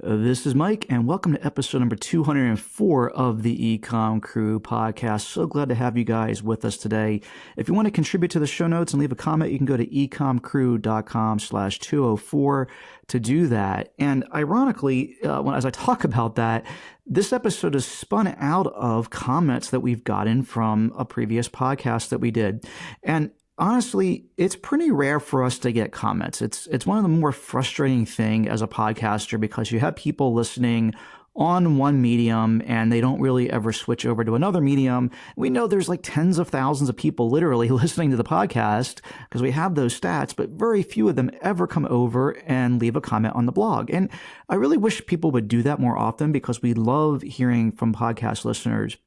This is Mike, and welcome to episode number 204 of the EcomCrew podcast. So glad to have you guys with us today. If you want to contribute to the show notes and leave a comment, you can go to ecomcrew.com/204 to do that. And ironically, as I talk about that, this episode is spun out of comments that we've gotten from a previous podcast that we did. And honestly, it's pretty rare for us to get comments. It's one of the more frustrating thing as a podcaster because you have people listening on one medium and they don't really ever switch over to another medium. We know there's like tens of thousands of people literally listening to the podcast because we have those stats, but very few of them ever come over and leave a comment on the blog. And I really wish people would do that more often because we love hearing from podcast listeners.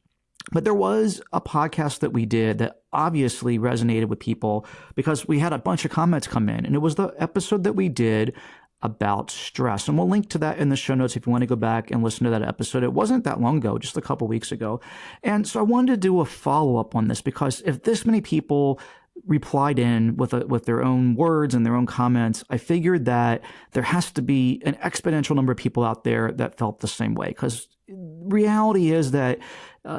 But there was a podcast that we did that obviously resonated with people because we had a bunch of comments come in, and it was the episode that we did about stress. And we'll link to that in the show notes if you want to go back and listen to that episode. It wasn't that long ago, just a couple weeks ago. And so I wanted to do a follow-up on this because if this many people replied in with their own words and their own comments, I figured that there has to be an exponential number of people out there that felt the same way. Because reality is that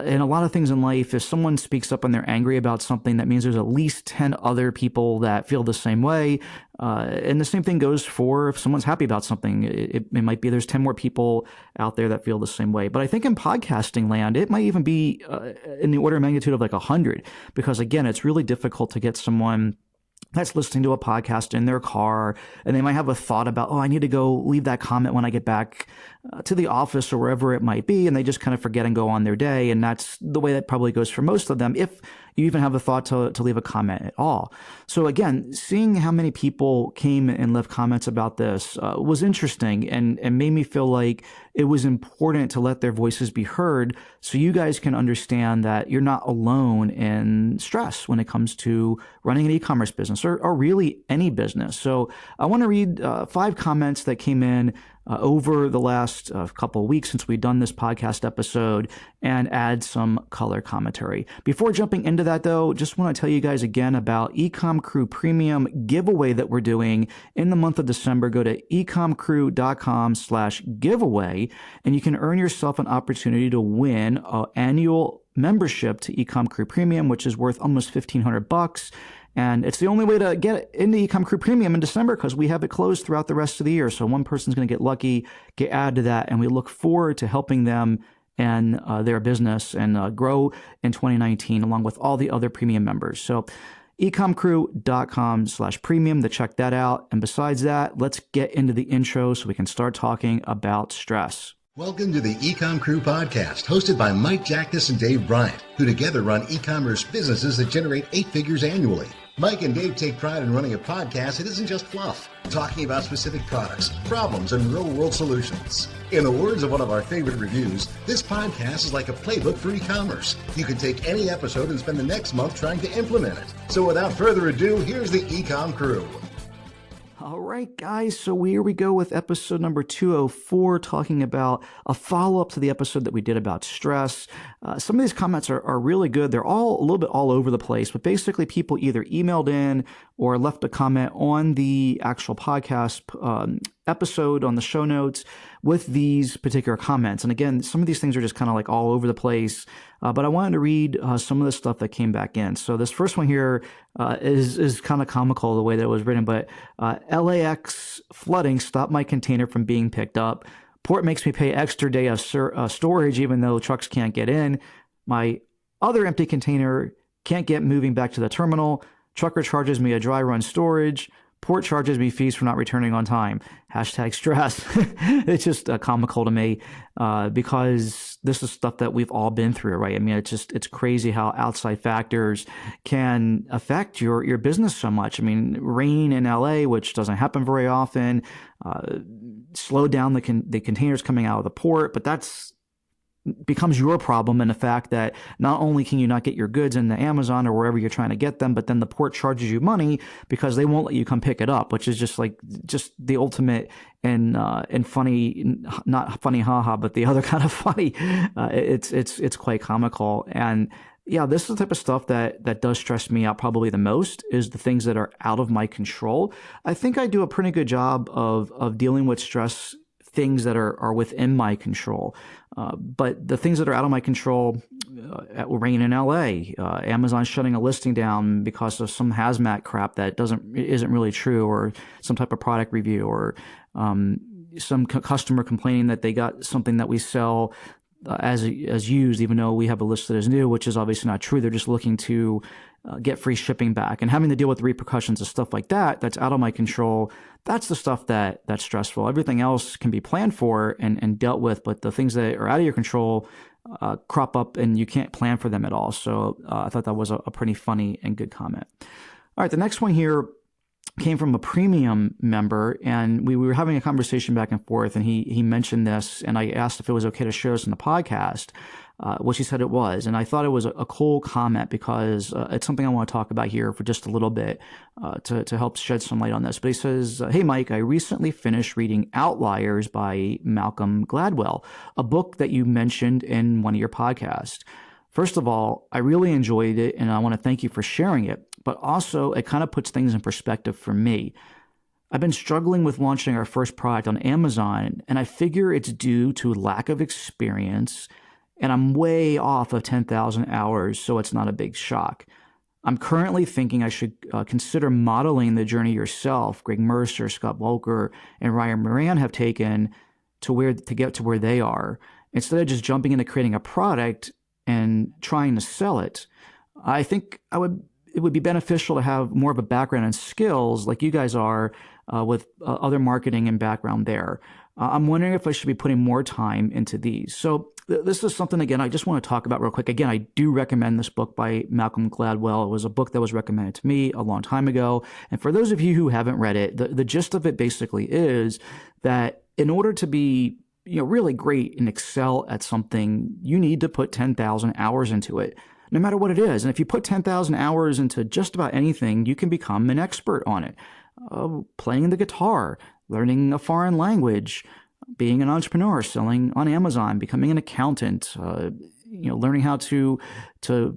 in a lot of things in life, if someone speaks up and they're angry about something, that means there's at least 10 other people that feel the same way. And the same thing goes for if someone's happy about something. It might be there's 10 more people out there that feel the same way. But I think in podcasting land, it might even be in the order of magnitude of like 100. Because again, it's really difficult to get someone that's listening to a podcast in their car, and they might have a thought about, I need to go leave that comment when I get back to the office or wherever it might be, and they just kind of forget and go on their day. And that's the way that probably goes for most of them, if you even have a thought to leave a comment at all. So again, seeing how many people came and left comments about this was interesting and made me feel like it was important to let their voices be heard so you guys can understand that you're not alone in stress when it comes to running an e-commerce business or really any business. So I want to read 5 comments that came in over the last couple of weeks since we've done this podcast episode and add some color commentary. Before jumping into that, though, just want to tell you guys again about EcomCrew Premium giveaway that we're doing in the month of December. Go to ecomcrew.com/giveaway, and you can earn yourself an opportunity to win an annual membership to EcomCrew Premium, which is worth almost $1,500. And it's the only way to get into EcomCrew Premium in December because we have it closed throughout the rest of the year. So one person's going to get lucky, get added to that, and we look forward to helping them and their business and grow in 2019 along with all the other premium members. So ecomcrew.com/premium to check that out. And besides that, let's get into the intro so we can start talking about stress. Welcome to the EcomCrew podcast, hosted by Mike Jackness and Dave Bryant, who together run e-commerce businesses that generate 8 figures annually. Mike and Dave take pride in running a podcast that isn't just fluff, talking about specific products, problems, and real-world solutions. In the words of one of our favorite reviews, this podcast is like a playbook for e-commerce. You can take any episode and spend the next month trying to implement it. So without further ado, here's the EcomCrew. All right, guys, so here we go with episode number 204, talking about a follow-up to the episode that we did about stress. Some of these comments are really good. They're all a little bit all over the place, but basically people either emailed in or left a comment on the actual podcast episode on the show notes with these particular comments. And again, some of these things are just kind of like all over the place, but I wanted to read some of the stuff that came back in. So this first one here is kind of comical the way that it was written, but LAX flooding stopped my container from being picked up. Port makes me pay extra day of storage even though trucks can't get in. My other empty container can't get moving back to the terminal. Trucker charges me a dry run storage. Port charges me fees for not returning on time. Hashtag stress. It's just comical to me because this is stuff that we've all been through, right? I mean, it's crazy how outside factors can affect your business so much. I mean, rain in LA, which doesn't happen very often, slowed down the containers coming out of the port, but that's becomes your problem, and the fact that not only can you not get your goods into Amazon or wherever you're trying to get them, but then the port charges you money because they won't let you come pick it up, which is just the ultimate and funny, not funny haha, but the other kind of funny. It's quite comical. And yeah, this is the type of stuff that does stress me out probably the most, is the things that are out of my control. I think I do a pretty good job of dealing with stress things that are within my control. But the things that are out of my control, rain in LA, Amazon shutting a listing down because of some hazmat crap that isn't really true, or some type of product review, or some customer complaining that they got something that we sell as used, even though we have it listed as new, which is obviously not true. They're just looking to get free shipping back, and having to deal with the repercussions of stuff like that that's out of my control. That's the stuff that's stressful. Everything else can be planned for and dealt with, but the things that are out of your control crop up and you can't plan for them at all. So I thought that was a pretty funny and good comment. All right, the next one here came from a premium member, and we were having a conversation back and forth, and he mentioned this, and I asked if it was okay to share this in the podcast, which he said it was. And I thought it was a cool comment because it's something I want to talk about here for just a little bit to help shed some light on this. But he says, "Hey, Mike, I recently finished reading Outliers by Malcolm Gladwell, a book that you mentioned in one of your podcasts. First of all, I really enjoyed it, and I want to thank you for sharing it. But also, it kind of puts things in perspective for me. I've been struggling with launching our first product on Amazon, and I figure it's due to lack of experience, and I'm way off of 10,000 hours, so it's not a big shock. I'm currently thinking I should consider modeling the journey yourself, Greg Mercer, Scott Volker, and Ryan Moran have taken to get to where they are, instead of just jumping into creating a product and trying to sell it. I think it would be beneficial to have more of a background and skills like you guys are with other marketing and background there. I'm wondering if I should be putting more time into these." So this is something, again, I just want to talk about real quick. Again, I do recommend this book by Malcolm Gladwell. It was a book that was recommended to me a long time ago. And for those of you who haven't read it, the gist of it basically is that in order to be really great and excel at something, you need to put 10,000 hours into it, no matter what it is. And if you put 10,000 hours into just about anything, you can become an expert on it. Playing the guitar, learning a foreign language, being an entrepreneur, selling on Amazon, becoming an accountant, learning how to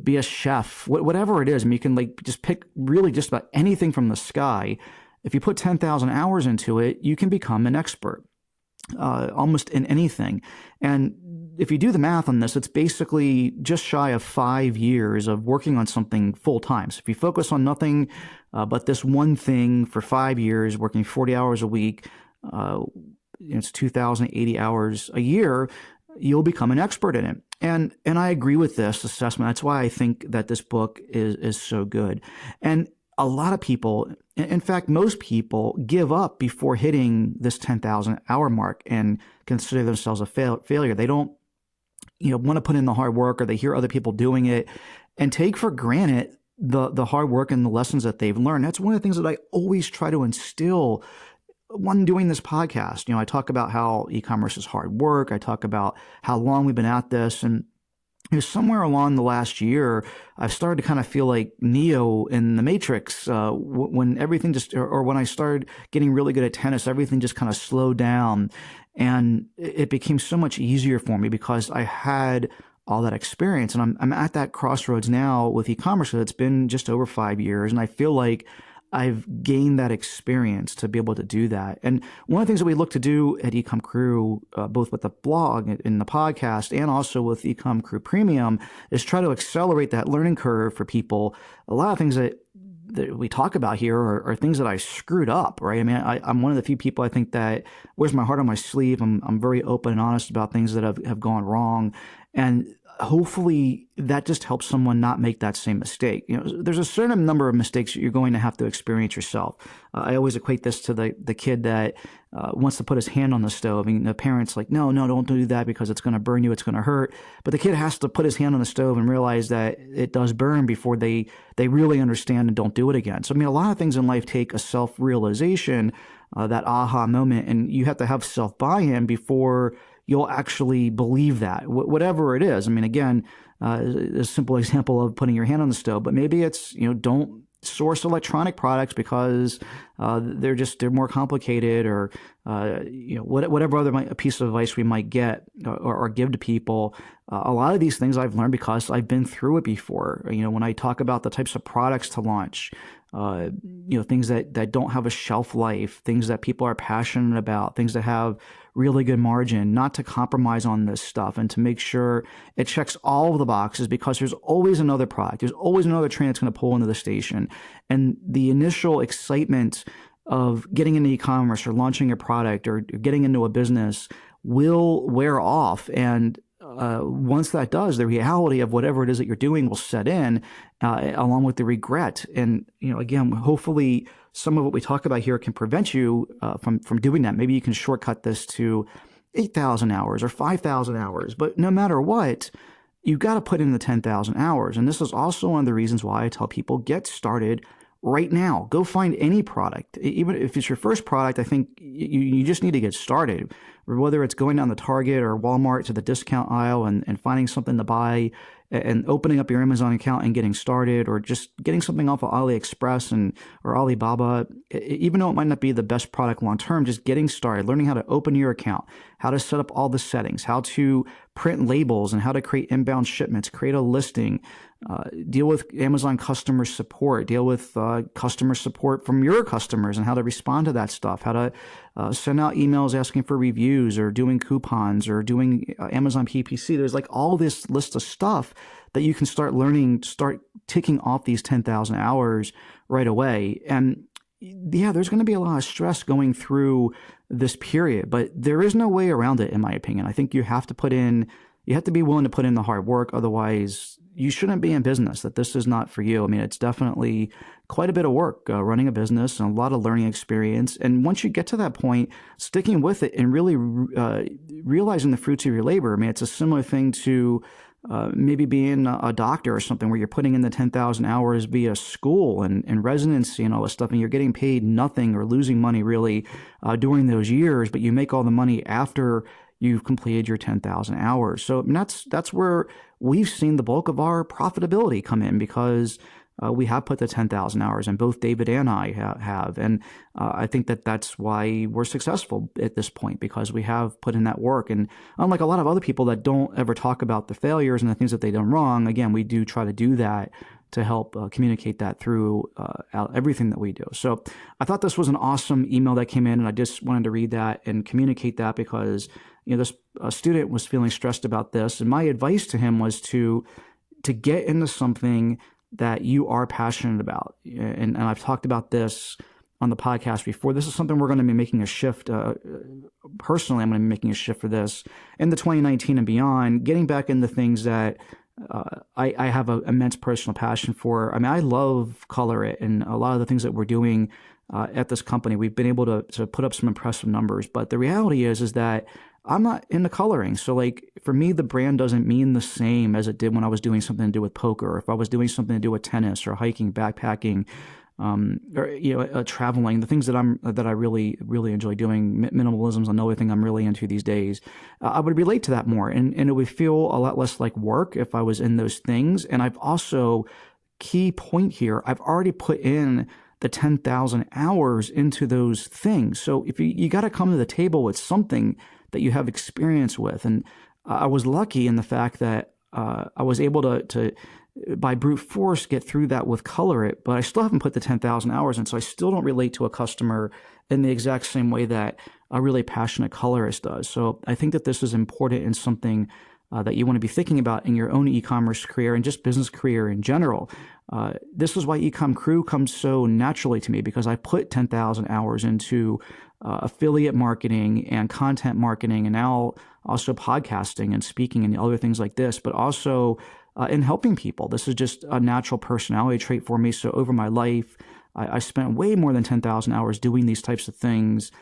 be a chef, whatever it is. I mean, you can just pick really just about anything from the sky. If you put 10,000 hours into it, you can become an expert almost in anything. And if you do the math on this, it's basically just shy of 5 years of working on something full time. So if you focus on nothing but this one thing for 5 years, working 40 hours a week, it's 2,080 hours a year, you'll become an expert in it. And I agree with this assessment. That's why I think that this book is so good. And a lot of people, in fact, most people, give up before hitting this 10,000 hour mark and consider themselves a failure. They don't want to put in the hard work, or they hear other people doing it and take for granted the hard work and the lessons that they've learned. That's one of the things that I always try to instill when doing this podcast. I talk about how e-commerce is hard work. I talk about how long we've been at this, and somewhere along the last year, I've started to kind of feel like Neo in the Matrix when everything or when I started getting really good at tennis, everything just kind of slowed down, and it became so much easier for me because I had all that experience. And I'm at that crossroads now with e-commerce. So it's been just over 5 years, and I feel like I've gained that experience to be able to do that. And one of the things that we look to do at EcomCrew, both with the blog and the podcast and also with EcomCrew Premium, is try to accelerate that learning curve for people. A lot of things that we talk about here are things that I screwed up, right? I mean, I'm one of the few people I think that wears my heart on my sleeve. I'm very open and honest about things that have gone wrong. And hopefully that just helps someone not make that same mistake. There's a certain number of mistakes that you're going to have to experience yourself. I always equate this to the kid that wants to put his hand on the stove, and the parent's like, no, don't do that because it's going to burn you, it's going to hurt. But the kid has to put his hand on the stove and realize that it does burn before they really understand and don't do it again. So, I mean, a lot of things in life take a self-realization, that aha moment, and you have to have self-buy-in before you'll actually believe that, whatever it is. I mean, again, a simple example of putting your hand on the stove, but maybe it's, don't source electronic products because they're more complicated, or whatever other piece of advice we might get or give to people. A lot of these things I've learned because I've been through it before. When I talk about the types of products to launch, things that don't have a shelf life, things that people are passionate about, things that have really good margin, not to compromise on this stuff, and to make sure it checks all of the boxes, because there's always another product. There's always another train that's going to pull into the station. And the initial excitement of getting into e-commerce or launching a product or getting into a business will wear off. And once that does, the reality of whatever it is that you're doing will set in, along with the regret. And, again, hopefully some of what we talk about here can prevent you from doing that. Maybe you can shortcut this to 8,000 hours or 5,000 hours. But no matter what, you got to put in the 10,000 hours. And this is also one of the reasons why I tell people, get started right now. Go find any product. Even if it's your first product, I think you just need to get started. Whether it's going down the Target or Walmart to the discount aisle and finding something to buy and opening up your Amazon account and getting started, or just getting something off of AliExpress or Alibaba, even though it might not be the best product long term, just getting started, learning how to open your account, how to set up all the settings, how to print labels, and how to create inbound shipments, create a listing, deal with Amazon customer support, deal with customer support from your customers and how to respond to that stuff, how to send out emails asking for reviews or doing coupons or doing Amazon PPC. There's like all this list of stuff that you can start learning, start ticking off these 10,000 hours right away. And yeah, there's going to be a lot of stress going through this period, but there is no way around it, in my opinion. I think you have to be willing to put in the hard work. Otherwise, you shouldn't be in business, that this is not for you. I mean, it's definitely quite a bit of work running a business and a lot of learning experience. And once you get to that point, sticking with it and really realizing the fruits of your labor. I mean, it's a similar thing to maybe being a doctor or something, where you're putting in the 10,000 hours via school and residency and all this stuff, and you're getting paid nothing or losing money really during those years, but you make all the money after you've completed your 10,000 hours. So that's where we've seen the bulk of our profitability come in, because we have put the 10,000 hours, and both David and I have. And I think that's why we're successful at this point, because we have put in that work. And unlike a lot of other people that don't ever talk about the failures and the things that they've done wrong, again, we do try to do that to help communicate that through everything that we do. So I thought this was an awesome email that came in, and I just wanted to read that and communicate that, because this student was feeling stressed about this. And my advice to him was to get into something that you are passionate about. And I've talked about this on the podcast before. This is something we're going to be making a shift. Personally, I'm going to be making a shift for this in the 2019 and beyond, getting back into things that I have an immense personal passion for. I mean, I love Color It, and a lot of the things that we're doing at this company, we've been able to put up some impressive numbers. But the reality is that I'm not into coloring. So like for me, the brand doesn't mean the same as it did when I was doing something to do with poker, or if I was doing something to do with tennis or hiking, backpacking, or traveling, the things that I really, really enjoy doing. Minimalism is another thing I'm really into these days. I would relate to that more, and it would feel a lot less like work if I was in those things. And I've also, key point here, I've already put in the 10,000 hours into those things. So if you got to come to the table with something that you have experience with. And I was lucky in the fact that I was able to by brute force get through that with Color It, but I still haven't put the 10,000 hours in. So I still don't relate to a customer in the exact same way that a really passionate colorist does. So I think that this is important and something that you want to be thinking about in your own e-commerce career and just business career in general. This is why EcomCrew comes so naturally to me, because I put 10,000 hours into affiliate marketing and content marketing, and now also podcasting and speaking and other things like this, but also in helping people. This is just a natural personality trait for me. So over my life, I spent way more than 10,000 hours doing these types of things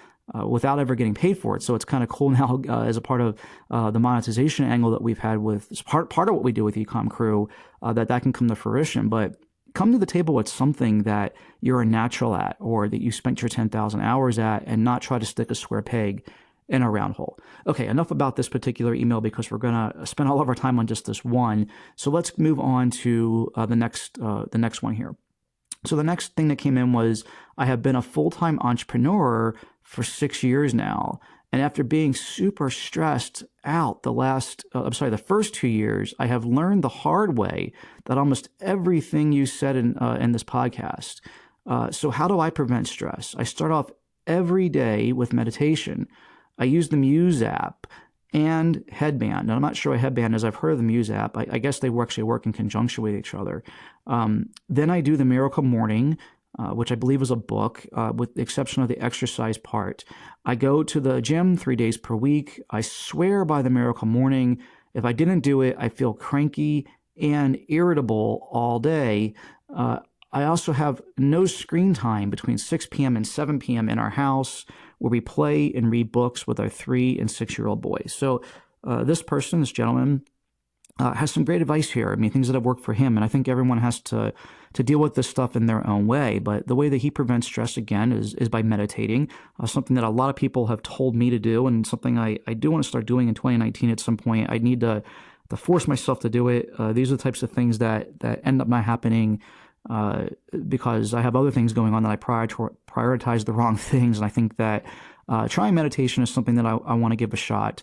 without ever getting paid for it. So it's kind of cool now as a part of the monetization angle that we've had with part of what we do with EcomCrew, that can come to fruition. But come to the table with something that you're a natural at, or that you spent your 10,000 hours at, and not try to stick a square peg in a round hole. Okay, enough about this particular email, because we're going to spend all of our time on just this one. So let's move on to the next one here. So the next thing that came in was, I have been a full-time entrepreneur for 6 years now. And after being super stressed out the first 2 years, I have learned the hard way that almost everything you said in this podcast. So how do I prevent stress? I start off every day with meditation. I use the Muse app and Headband. Now, I'm not sure what Headband is. I've heard of the Muse app. I guess they actually work in conjunction with each other. Then I do the Miracle Morning, which I believe is a book, with the exception of the exercise part. I go to the gym 3 days per week. I swear by the Miracle Morning. If I didn't do it, I feel cranky and irritable all day. I also have no screen time between 6 p.m. and 7 p.m. in our house, where we play and read books with our 3 and 6-year-old boys. So this gentleman, has some great advice here. I mean, things that have worked for him. And I think everyone has to deal with this stuff in their own way. But the way that he prevents stress, again, is by meditating, something that a lot of people have told me to do, and something I do want to start doing in 2019 at some point. I need to force myself to do it. These are the types of things that end up not happening because I have other things going on that I prioritize the wrong things. And I think that trying meditation is something that I want to give a shot.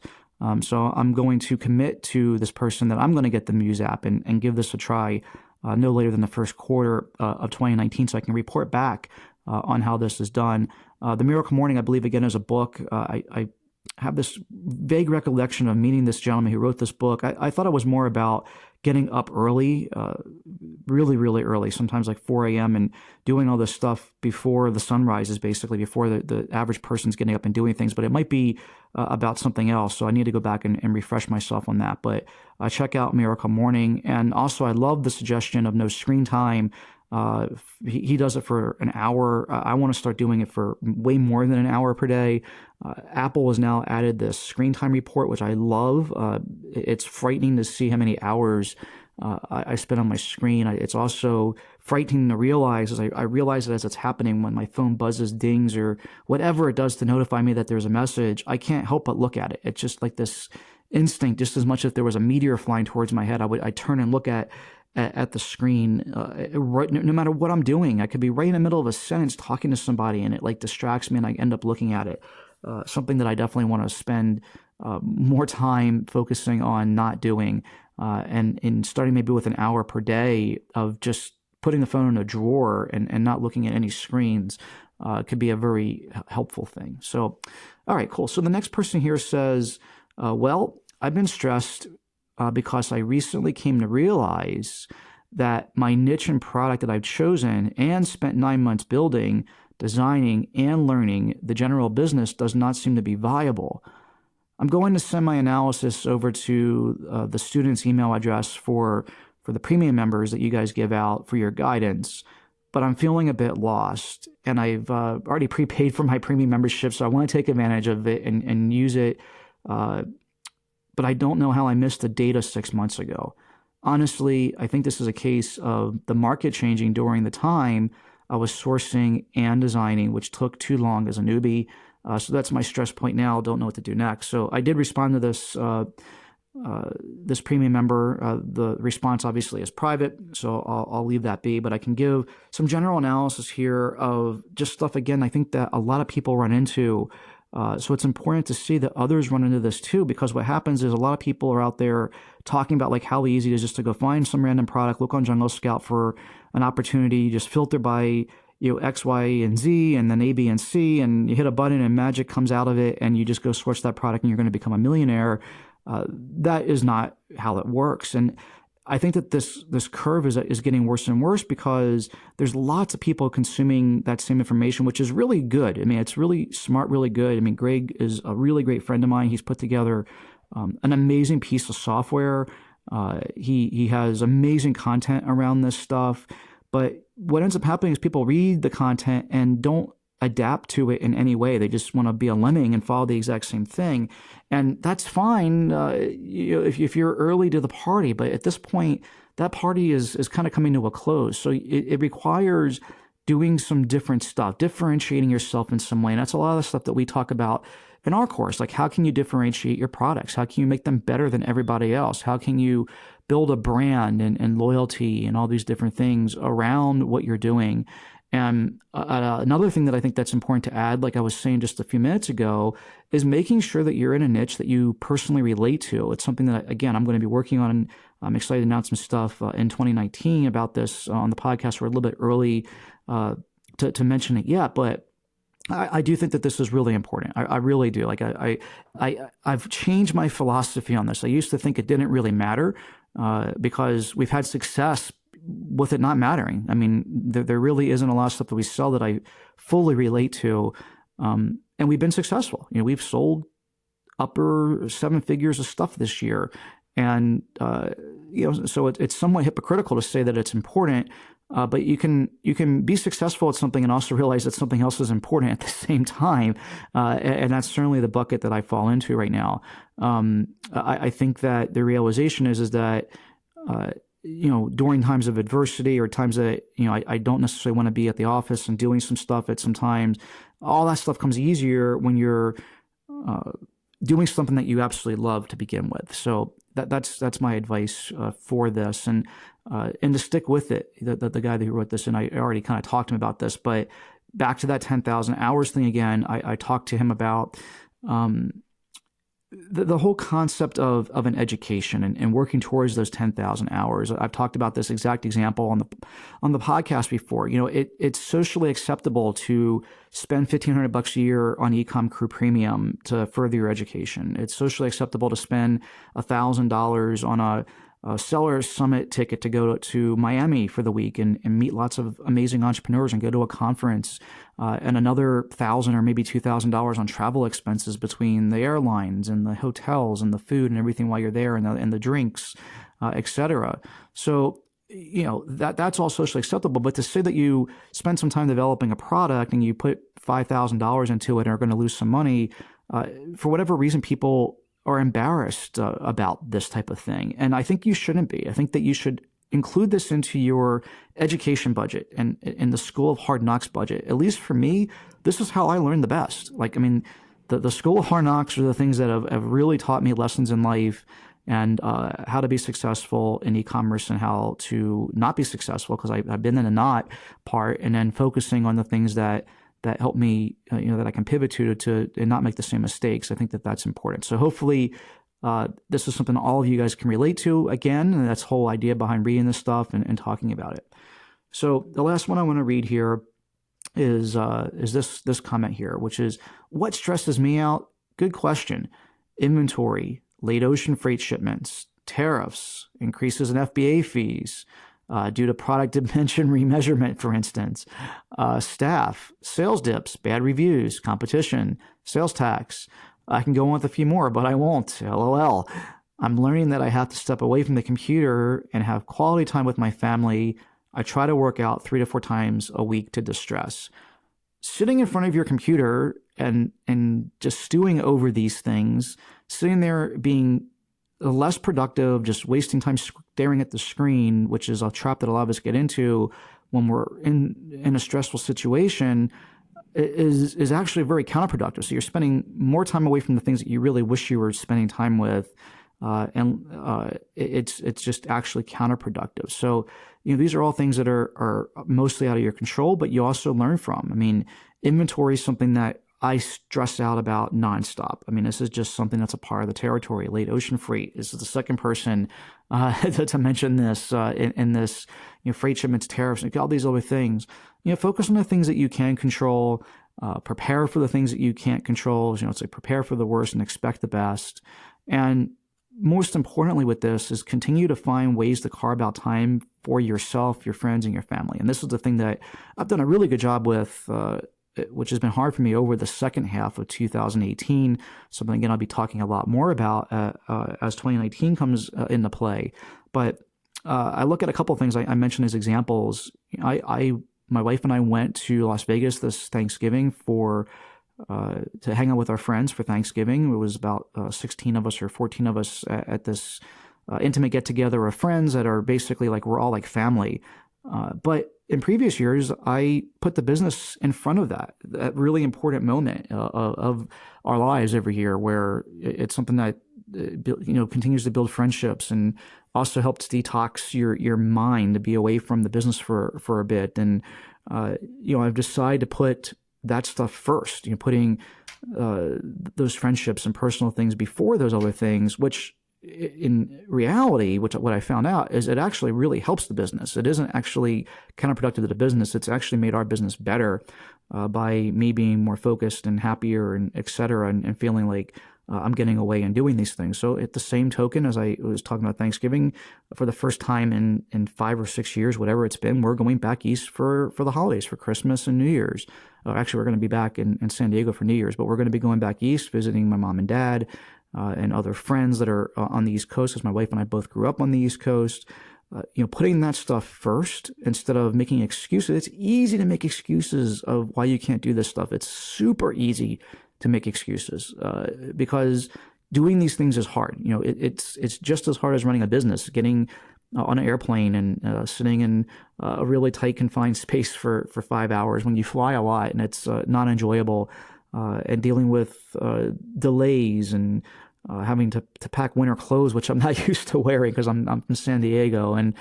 So I'm going to commit to this person that I'm going to get the Muse app and give this a try no later than the first quarter of 2019, so I can report back on how this is done. The Miracle Morning, I believe, again, is a book. I have this vague recollection of meeting this gentleman who wrote this book. I thought it was more about getting up early, really, really early, sometimes like 4 a.m., and doing all this stuff before the sun rises, basically, before the average person's getting up and doing things. But it might be about something else, so I need to go back and refresh myself on that. But check out Miracle Morning. And also, I love the suggestion of no screen time. He does it for an hour. I want to start doing it for way more than an hour per day. Apple has now added this screen time report, which I love. It's frightening to see how many hours I spend on my screen. It's also frightening to realize, as I realize it as it's happening, when my phone buzzes, dings, or whatever it does to notify me that there's a message, I can't help but look at it. It's just like this instinct, just as much as if there was a meteor flying towards my head, I'd turn and look at the screen, right, no matter what I'm doing. I could be right in the middle of a sentence talking to somebody, and it like distracts me, and I end up looking at it. Something that I definitely want to spend more time focusing on not doing, and starting maybe with an hour per day of just putting the phone in a drawer and not looking at any screens could be a very helpful thing. So, all right, cool. So the next person here says, well, I've been stressed because I recently came to realize that my niche and product that I've chosen and spent 9 months building, designing, and learning the general business does not seem to be viable. I'm going to send my analysis over to the student's email address for the premium members that you guys give out for your guidance, but I'm feeling a bit lost, and I've already prepaid for my premium membership, so I want to take advantage of it and use it. But I don't know how I missed the data 6 months ago. Honestly, I think this is a case of the market changing during the time I was sourcing and designing, which took too long as a newbie. So that's my stress point now. Don't know what to do next. So I did respond to this this premium member. The response obviously is private, so I'll leave that be. But I can give some general analysis here of just stuff, again, I think that a lot of people run into. So it's important to see that others run into this too, because what happens is a lot of people are out there talking about like how easy it is just to go find some random product, look on Jungle Scout for an opportunity, just filter by X, Y, and Z, and then A, B, and C, and you hit a button and magic comes out of it, and you just go source that product and you're going to become a millionaire. That is not how it works. And I think that this curve is getting worse and worse because there's lots of people consuming that same information, which is really good. I mean, it's really smart, really good. I mean, Greg is a really great friend of mine. He's put together an amazing piece of software. He has amazing content around this stuff. But what ends up happening is people read the content and don't adapt to it in any way. They just want to be a lemming and follow the exact same thing. And that's fine if you're early to the party. But at this point, that party is kind of coming to a close. So it requires doing some different stuff, differentiating yourself in some way. And that's a lot of the stuff that we talk about in our course. Like, how can you differentiate your products? How can you make them better than everybody else? How can you build a brand and loyalty and all these different things around what you're doing? And another thing that I think that's important to add, like I was saying just a few minutes ago, is making sure that you're in a niche that you personally relate to. It's something that, again, I'm going to be working on. I'm excited to announce some stuff in 2019 about this on the podcast. We're a little bit early to mention it yet, but I do think that this is really important. I really do. Like I've changed my philosophy on this. I used to think it didn't really matter because we've had success with it not mattering. I mean, there really isn't a lot of stuff that we sell that I fully relate to, and we've been successful. We've sold upper seven figures of stuff this year, and so it's somewhat hypocritical to say that it's important. But you can be successful at something and also realize that something else is important at the same time, and that's certainly the bucket that I fall into right now. I think that the realization is that during times of adversity or times that I don't necessarily want to be at the office and doing some stuff at some times, all that stuff comes easier when you're doing something that you absolutely love to begin with. So that's my advice for this, and to stick with it. The guy who wrote this, and I already kind of talked to him about this, but back to that 10,000 hours thing again, I talked to him about the whole concept of an education and working towards those 10,000 hours. I've talked about this exact example on the podcast before. It's socially acceptable to spend $1,500 a year on EcomCrew Premium to further your education. It's socially acceptable to spend $1,000 on a Seller Summit ticket to go to Miami for the week and meet lots of amazing entrepreneurs and go to a conference, and another $1,000 or maybe $2,000 on travel expenses between the airlines and the hotels and the food and everything while you're there, and the drinks, etc. So that's all socially acceptable. But to say that you spend some time developing a product and you put $5,000 into it and are going to lose some money, for whatever reason, people are embarrassed about this type of thing. And I think you shouldn't be. I think that you should include this into your education budget and in the School of Hard Knocks budget. At least for me, this is how I learned the best. The School of Hard Knocks are the things that have really taught me lessons in life and how to be successful in e-commerce and how to not be successful, because I've been in the not part, and then focusing on the things that help me, that I can pivot to and not make the same mistakes. I think that that's important. So hopefully this is something all of you guys can relate to again, and that's the whole idea behind reading this stuff and talking about it. So the last one I want to read here is this comment here, which is, what stresses me out? Good question. Inventory, late ocean freight shipments, tariffs, increases in FBA fees, due to product dimension remeasurement, for instance, staff, sales dips, bad reviews, competition, sales tax. I can go on with a few more, but I won't. LOL. I'm learning that I have to step away from the computer and have quality time with my family. I try to work out 3 to 4 times a week to distress. Sitting in front of your computer and just stewing over these things, sitting there being less productive, just wasting time staring at the screen, which is a trap that a lot of us get into when we're in a stressful situation, is actually very counterproductive. So you're spending more time away from the things that you really wish you were spending time with, and it's just actually counterproductive. So these are all things that are mostly out of your control, but you also learn from. I mean, inventory is something that I stress out about nonstop. I mean, this is just something that's a part of the territory. Late ocean freight. This is the second person to mention this in this. Freight shipments, tariffs, and all these other things. Focus on the things that you can control. Prepare for the things that you can't control. It's like prepare for the worst and expect the best. And most importantly, with this is continue to find ways to carve out time for yourself, your friends, and your family. And this is the thing that I've done a really good job with, which has been hard for me over the second half of 2018. Something, again, I'll be talking a lot more about as 2019 comes into play. But I look at a couple of things I mentioned as examples. My wife and I went to Las Vegas this Thanksgiving to hang out with our friends for Thanksgiving. It was about 16 of us or 14 of us at this intimate get-together of friends that are basically like we're all like family. But in previous years, I put the business in front of that really important moment of our lives every year, where it's something that continues to build friendships and also helps detox your mind to be away from the business for a bit. And I've decided to put that stuff first. Putting those friendships and personal things before those other things, which in reality, what I found out is it actually really helps the business. It isn't actually counterproductive to the business. It's actually made our business better by me being more focused and happier and et cetera, and feeling like I'm getting away and doing these things. So at the same token, as I was talking about Thanksgiving, for the first time in 5 or 6 years, whatever it's been, we're going back east for the holidays, for Christmas and New Year's. Actually, we're going to be back in San Diego for New Year's, but we're going to be going back east, visiting my mom and dad, and other friends that are on the East Coast, because my wife and I both grew up on the East Coast. Putting that stuff first instead of making excuses. It's easy to make excuses of why you can't do this stuff. It's super easy to make excuses because doing these things is hard. It's just as hard as running a business, getting on an airplane and sitting in a really tight confined space for 5 hours when you fly a lot, and it's not enjoyable. And dealing with delays and having to pack winter clothes, which I'm not used to wearing because I'm from San Diego, and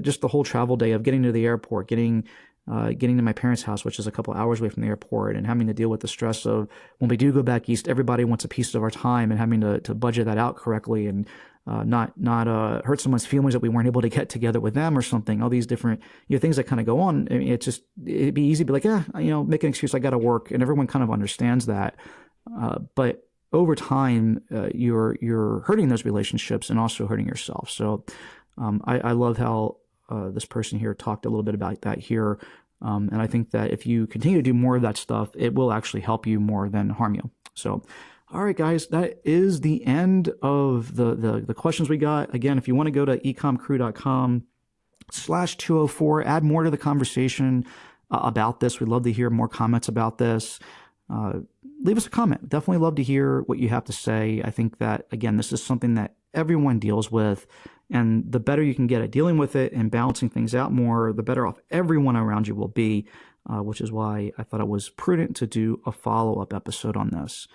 just the whole travel day of getting to the airport, getting to my parents' house, which is a couple hours away from the airport, and having to deal with the stress of when we do go back east, everybody wants a piece of our time, and having to budget that out correctly and not hurt someone's feelings that we weren't able to get together with them or something. All these different things that kind of go on. I mean, it'd be easy to be like, make an excuse. I got to work, and everyone kind of understands that. But over time, you're hurting those relationships and also hurting yourself. So I love how this person here talked a little bit about that here. And I think that if you continue to do more of that stuff, it will actually help you more than harm you. So, all right, guys, that is the end of the questions we got. Again, if you want to go to ecomcrew.com/204, add more to the conversation about this. We'd love to hear more comments about this. Leave us a comment. Definitely love to hear what you have to say. I think that, again, this is something that everyone deals with, and the better you can get at dealing with it and balancing things out more, the better off everyone around you will be, which is why I thought it was prudent to do a follow-up episode on this.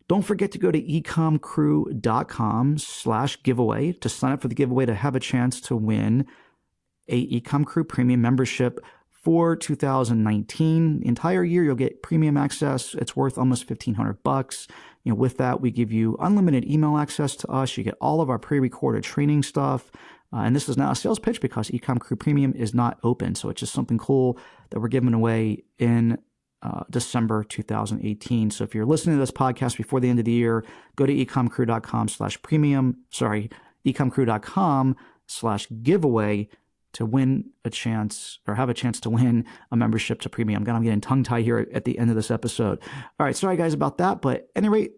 Don't forget to go to ecomcrew.com/giveaway to sign up for the giveaway to have a chance to win a EcomCrew premium membership for 2019. The entire year, you'll get premium access. It's worth almost $1,500. With that, we give you unlimited email access to us. You get all of our pre-recorded training stuff. And this is not a sales pitch because EcomCrew Premium is not open. So it's just something cool that we're giving away in December 2018. So if you're listening to this podcast before the end of the year, go to ecomcrew.com/giveaway to win a chance or have a chance to win a membership to Premium. I'm getting tongue-tied here at the end of this episode. All right, sorry guys about that, but at any rate,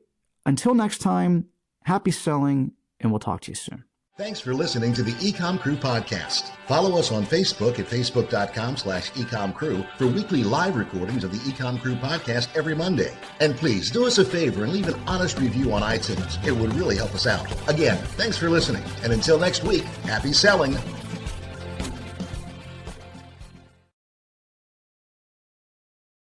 until next time, happy selling, and we'll talk to you soon. Thanks for listening to the EcomCrew podcast. Follow us on Facebook at facebook.com/EcomCrew for weekly live recordings of the EcomCrew podcast every Monday. And please do us a favor and leave an honest review on iTunes. It would really help us out. Again, thanks for listening. And until next week, happy selling.